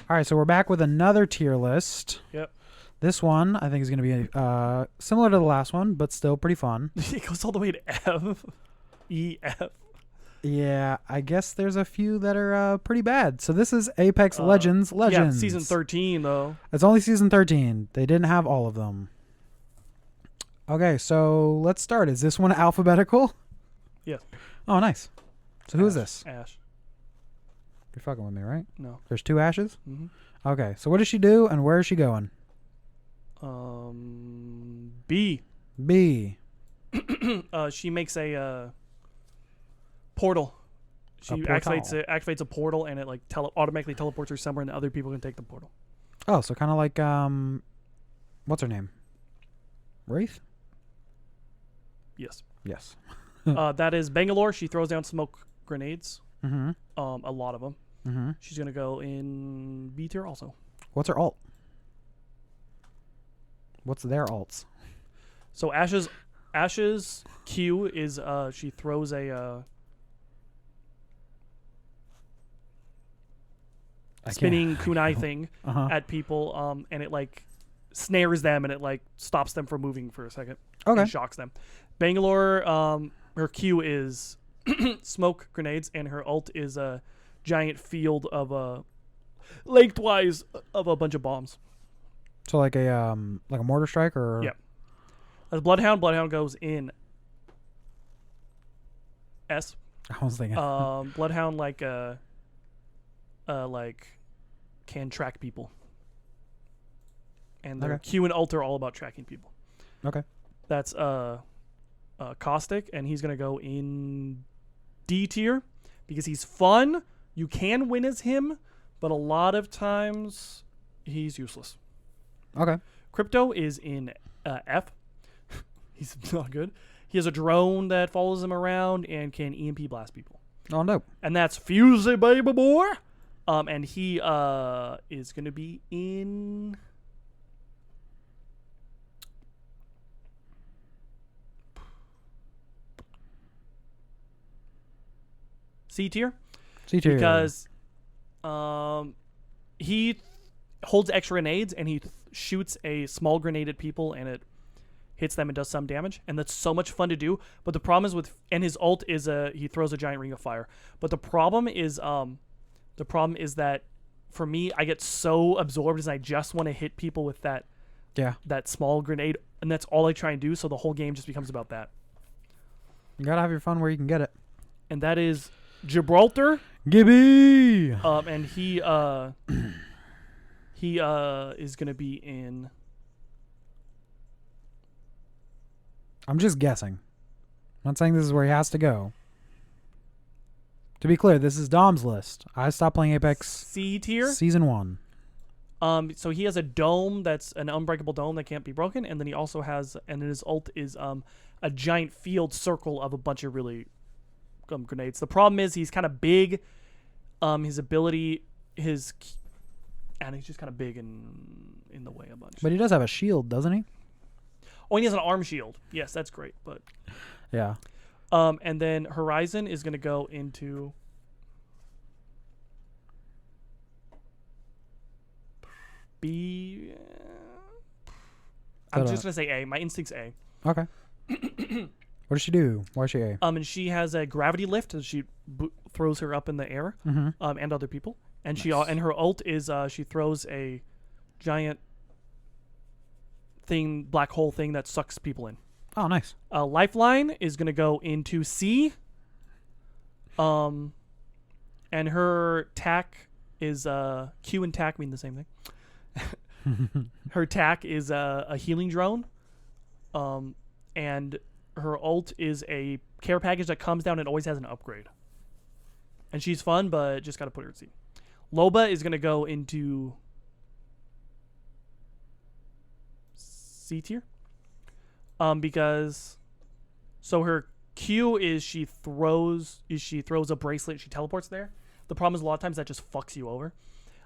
All right, so we're back with another tier list. Yep. This one I think is going to be similar to the last one, but still pretty fun. It goes all the way to F. E, F. Yeah, I guess there's a few that are pretty bad. So this is Apex Legends. Yeah, season 13, though. It's only season 13. They didn't have all of them. Okay, so let's start. Is this one alphabetical? Yes. Oh, nice. So who is this? Ash. You're fucking with me, right? No. There's 2 Ashes? Mm-hmm. Okay, so what does she do and where is she going? B. B. She makes a portal. She activates a portal, and it like automatically teleports her somewhere, and other people can take the portal. Oh, so kind of like what's her name? Wraith? Yes. Yes. That is Bangalore. She throws down smoke grenades. Mm-hmm. A lot of them. Mm-hmm. She's gonna go in B tier also. What's her alt? What's their alts? So Ash's Q is she throws a spinning kunai thing at people, and it like snares them, and it like stops them from moving for a second. Okay. And shocks them. Bangalore, her Q is smoke grenades, and her ult is a giant field of lengthwise of a bunch of bombs. So like a mortar strike or Yeah. As Bloodhound goes in S. I was thinking. Bloodhound like can track people, and their Okay. Q and ult are all about tracking people. Okay. That's Caustic, and he's gonna go in D tier because he's fun. You can win as him, but a lot of times he's useless. Okay. Crypto is in F. He's not good. He has a drone that follows him around and can EMP blast people. Oh no. And that's Fusey, baby boy. And he is going to be in C tier. C tier. Because he holds extra grenades, and he shoots a small grenade at people, and it hits them and does some damage, and that's so much fun to do. But the problem is and his ult is he throws a giant ring of fire. But the problem is that for me, I get so absorbed as I just want to hit people with that small grenade, and that's all I try and do. So the whole game just becomes about that. You gotta have your fun where you can get it. And that is Gibraltar. Gibby. And he is gonna be in. I'm just guessing. I'm not saying this is where he has to go. To be clear, this is Dom's list. I stopped playing Apex C tier. Season 1. So he has a dome that's an unbreakable dome that can't be broken, and then he also has, and his ult is a giant field circle of a bunch of really grenades. The problem is he's kind of big. His ability, and he's just kind of big and in the way a bunch. But he does have a shield, doesn't he? Oh, and he has an arm shield. Yes, that's great. But yeah. And then Horizon is going to go into B. I'm just going to say A. My instinct's A. Okay. What does she do? Why is she A? And she has a gravity lift, and she throws her up in the air, and other people. And nice. And her ult is she throws a giant black hole thing that sucks people in. Oh, nice. Lifeline is going to go into C. And her tack is Q and tack mean the same thing. Her tack is a healing drone. And her ult is a care package that comes down and always has an upgrade. And she's fun, but just got to put her at C. Loba is going to go into C tier. Because so her Q is she throws a bracelet, she teleports there. The problem is a lot of times that just fucks you over.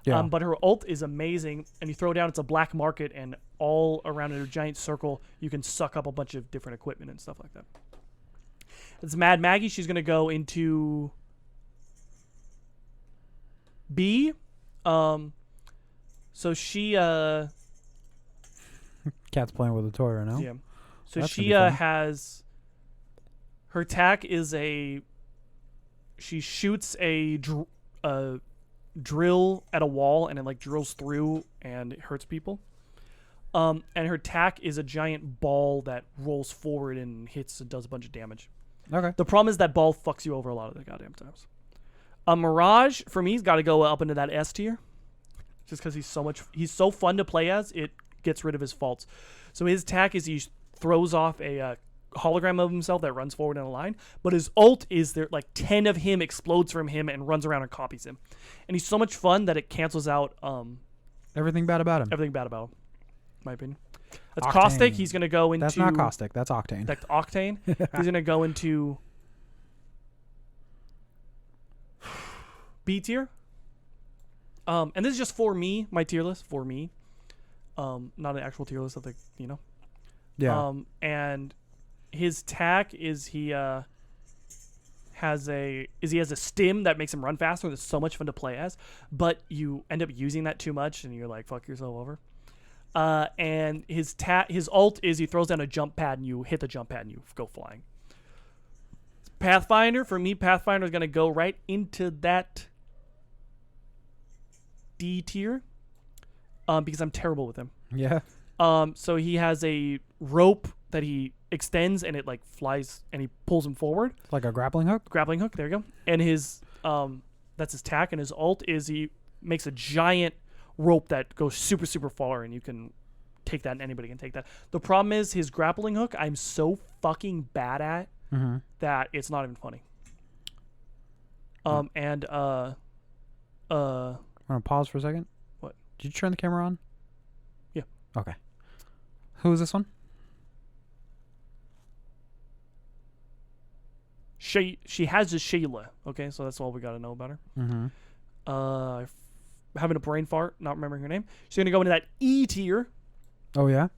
Yeah. But her ult is amazing, and you throw down, it's a black market, and all around in a giant circle you can suck up a bunch of different equipment and stuff like that. It's Mad Maggie. She's gonna go into B. So she Cat's playing with a toy right now. yeah. So That's she gonna be fun. has her attack is she shoots a drill at a wall and it like drills through and it hurts people. And her attack is a giant ball that rolls forward and hits and does a bunch of damage. Okay. The problem is that ball fucks you over a lot of the goddamn times. Mirage for me's got to go up into that S tier, just because he's so fun to play as. It gets rid of his faults. So his attack is he throws off a hologram of himself that runs forward in a line, but his ult is there like 10 of him explodes from him and runs around and copies him, and he's so much fun that it cancels out Everything bad about him. everything bad about him. In my opinion, that's Octane. Caustic. He's gonna go into That's not caustic. That's octane. that's Octane. He's gonna go into B tier. And this is just for me, my tier list for me. Not an actual tier list of the Yeah. And his attack is he has a stim that makes him run faster. That's so much fun to play as, but you end up using that too much, and you're like, fuck yourself over. And his ult is he throws down a jump pad, and you hit the jump pad, and you go flying. Pathfinder for me, Pathfinder is gonna go right into that D tier, because I'm terrible with him. Yeah. So he has a rope that he extends and it like flies and he pulls him forward. It's like a grappling hook. Grappling hook, there you go. And his that's his tack, and his ult is he makes a giant rope that goes super, super far, and you can take that and anybody can take that. The problem is his grappling hook I'm so fucking bad at that it's not even funny. And I'm gonna pause for a second. What? Did you turn the camera on? Yeah. Okay. Who is this one? She has a Sheila. Okay, so that's all we got to know about her. Mm-hmm. Having a brain fart, not remembering her name. She's gonna go into that E tier. Oh yeah.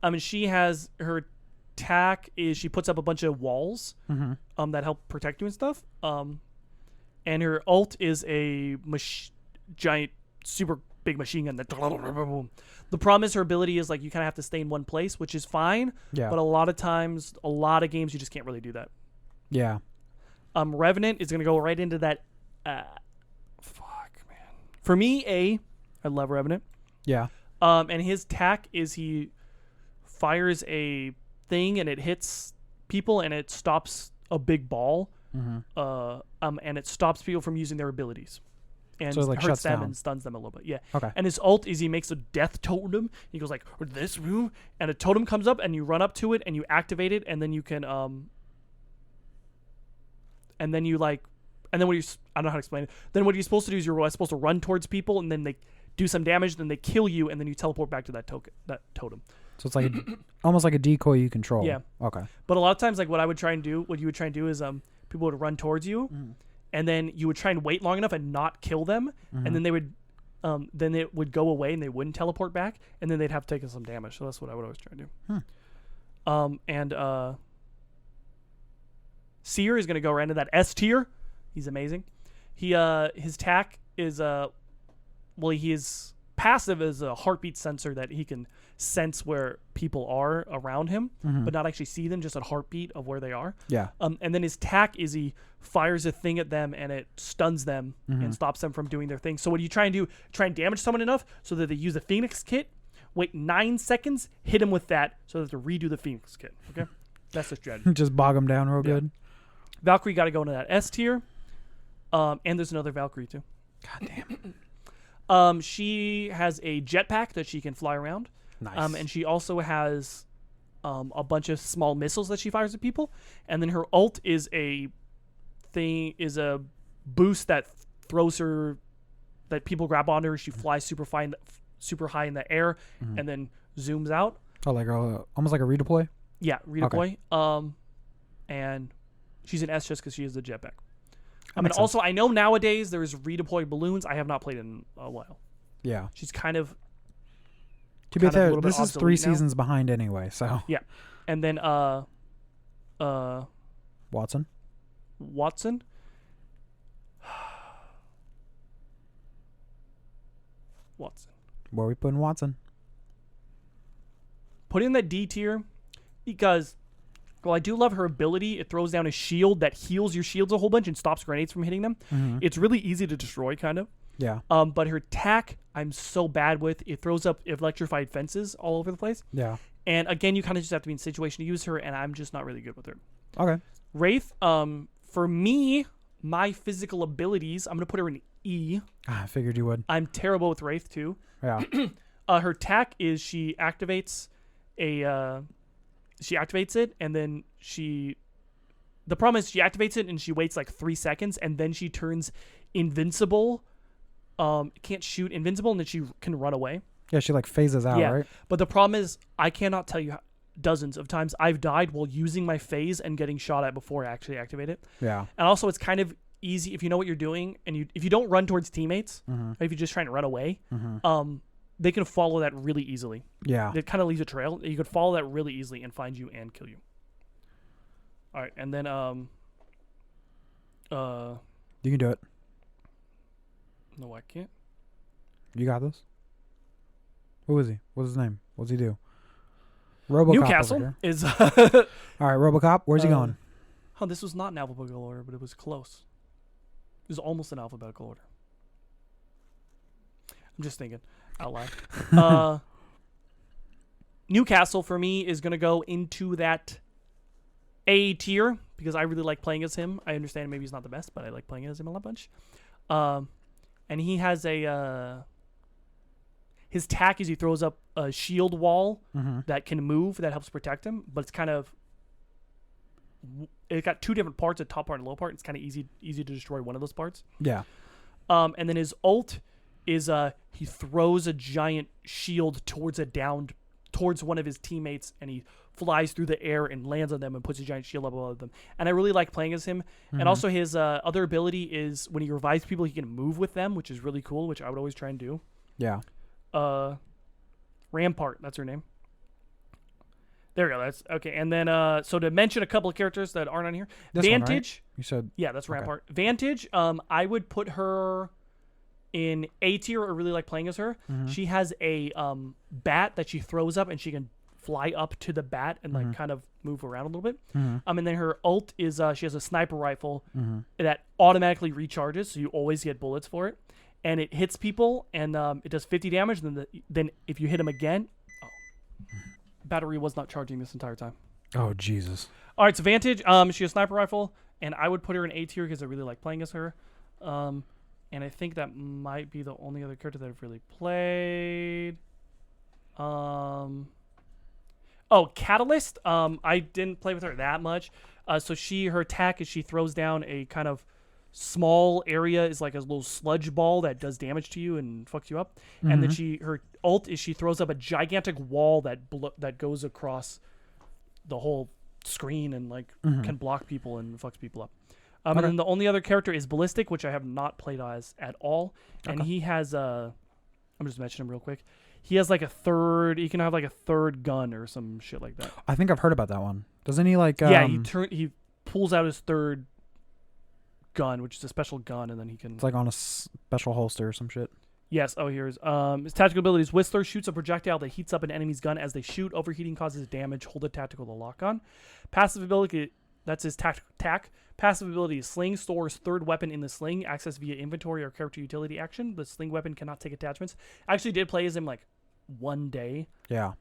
And she has her attack is she puts up a bunch of walls that help protect you and stuff. And her ult is a giant, super big machine gun. The problem is her ability is like you kind of have to stay in one place, which is fine. Yeah. But a lot of times, a lot of games, you just can't really do that. Yeah. Revenant is gonna go right into that. Fuck, man. For me, I love Revenant. Yeah. And his attack is he fires a thing and it hits people and it stops a big ball. And it stops people from using their abilities. And So it, like, hurts shuts them down. and stuns them a little bit. Yeah. Okay. And his ult is he makes a death totem. He goes like, this room, and a totem comes up and you run up to it and you activate it, and then you can and then you like, and then what you I don't know how to explain it. Then what you're supposed to do is you're supposed to run towards people, and then they do some damage, then they kill you, and then you teleport back to that totem. So it's like almost like a decoy you control. Yeah. Okay. But a lot of times, like what you would try and do is people would run towards you, and then you would try and wait long enough and not kill them, and then they would then it would go away and they wouldn't teleport back, and then they'd have taken some damage. So that's what I would always try to do. And Seer is gonna go right into that S tier. He's amazing. His attack is his passive is a heartbeat sensor that he can sense where people are around him, but not actually see them, just a heartbeat of where they are. Yeah. And then his attack is he fires a thing at them and it stuns them and stops them from doing their thing. So what do you try and do? Try and damage someone enough so that they use a Phoenix kit, wait 9 seconds, hit him with that so that they redo the Phoenix kit. Okay? That's the strategy. Just bog them down real good. Valkyrie got to go into that S tier. And there's another Valkyrie too. God damn. She has a jetpack that she can fly around. Nice. And she also has a bunch of small missiles that she fires at people. And then her ult is a boost that throws her, that people grab onto her. She flies super high in the air and then zooms out. Oh, like almost like a redeploy. Yeah, redeploy. And she's an S just because she has the jetpack. Also, I know nowadays there's redeployed balloons. I have not played in a while. Yeah. She's kind of. To be fair, a little bit this is 3 obsolete now. seasons behind anyway. So. Yeah, and then Watson. Watson. Where are we putting Watson? Put in that D tier because, well, I do love her ability. It throws down a shield that heals your shields a whole bunch and stops grenades from hitting them. Mm-hmm. It's really easy to destroy, kind of. Yeah. But her attack, I'm so bad with. It throws up electrified fences all over the place. Yeah. And again, you kind of just have to be in a situation to use her, and I'm just not really good with her. Okay. Wraith, for me, my physical abilities, I'm going to put her in E. I figured you would. I'm terrible with Wraith, too. Yeah. Her attack is she activates it, and then the problem is she activates it and she waits like 3 seconds, and then she turns invincible. Can't shoot, invincible, and then she can run away. Yeah, she like phases out, right? But the problem is I cannot tell you dozens of times I've died while using my phase and getting shot at before I actually activate it. Yeah. And also it's kind of easy if you know what you're doing, and if you don't run towards teammates, Mm-hmm. or if you're just trying to run away, Mm-hmm. they can follow that really easily. Yeah. It kind of leaves a trail. You could follow that really easily and find you and kill you. All right, and then You can do it. no, I can't. You got this. Who is he? What's his name? What's he do? RoboCop over Newcastle here. is. All right, RoboCop. Where's he going? Oh, this was not in alphabetical order, but it was close. It was almost in alphabetical order. I'm just thinking out loud. Newcastle for me is going to go into that A tier because I really like playing as him. I understand maybe he's not the best, but I like playing as him a lot bunch. And he has his attack is he throws up a shield wall that can move that helps protect him, but it's kind of it got two different parts, a top part and a low part. It's kind of easy to destroy one of those parts. Yeah. And then his ult is he throws a giant shield towards one of his teammates, and he flies through the air and lands on them and puts a giant shield up above them. And I really like playing as him. And also his other ability is when he revives people, he can move with them, which is really cool, which I would always try and do. Yeah. Rampart, that's her name. There we go. That's okay. And then so to mention a couple of characters that aren't on here. This Vantage. one, right? You said Yeah, that's okay. Rampart. Vantage, I would put her in A tier. I really like playing as her. She has a bat that she throws up, and she can fly up to the bat and like kind of move around a little bit. And then her ult is she has a sniper rifle that automatically recharges, so you always get bullets for it, and it hits people, and it does 50 damage. And then if you hit them again, battery was not charging this entire time. Oh Jesus! All right, so Vantage, she has a sniper rifle, and I would put her in A tier because I really like playing as her. And I think that might be the only other character that I've really played. Oh, Catalyst. I didn't play with her that much. So her attack is she throws down a kind of small area, is like a little sludge ball that does damage to you and fucks you up. And then her ult is she throws up a gigantic wall that goes across the whole screen and like can block people and fucks people up. And then the only other character is Ballistic, which I have not played as at all. And he has I'm just mentioning him real quick. He has like he can have like a third gun or some shit like that. I think I've heard about that one. Doesn't he like? Yeah, he pulls out his third gun, which is a special gun, and then he can. It's like on a special holster or some shit. Yes. Oh, here's his tactical abilities. Whistler shoots a projectile that heats up an enemy's gun as they shoot. Overheating causes damage. Hold a tactical to lock on. Passive ability. That's his tack. Passive ability is Sling. Stores third weapon in the sling. Access via inventory or character utility action. The sling weapon cannot take attachments. I actually did play as him like one day. Yeah.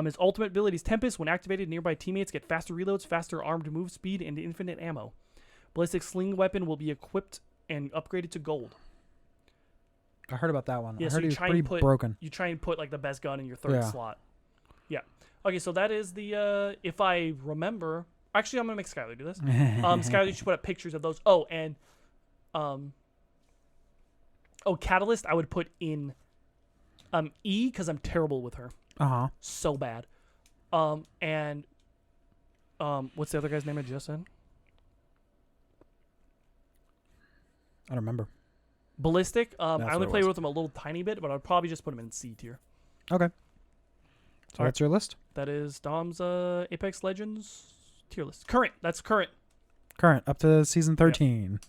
His ultimate ability is Tempest. When activated, nearby teammates get faster reloads, faster armed move speed, and infinite ammo. Ballistic sling weapon will be equipped and upgraded to gold. I heard about that one. Yeah, I so heard you he was try pretty and put broken. You try and put like the best gun in your third slot. Yeah. Okay, so that is the if I remember. Actually, I'm gonna make Skylar do this. Skylar, you should put up pictures of those. Oh, and Catalyst, I would put in E because I'm terrible with her. So bad. And what's the other guy's name I just said? I don't remember. Ballistic. I That's only what it played was. with him a little tiny bit, but I'd probably just put him in C tier. Okay. So All that's your list? That is Dom's Apex Legends tier list. Current. That's current. Current, up to season 13.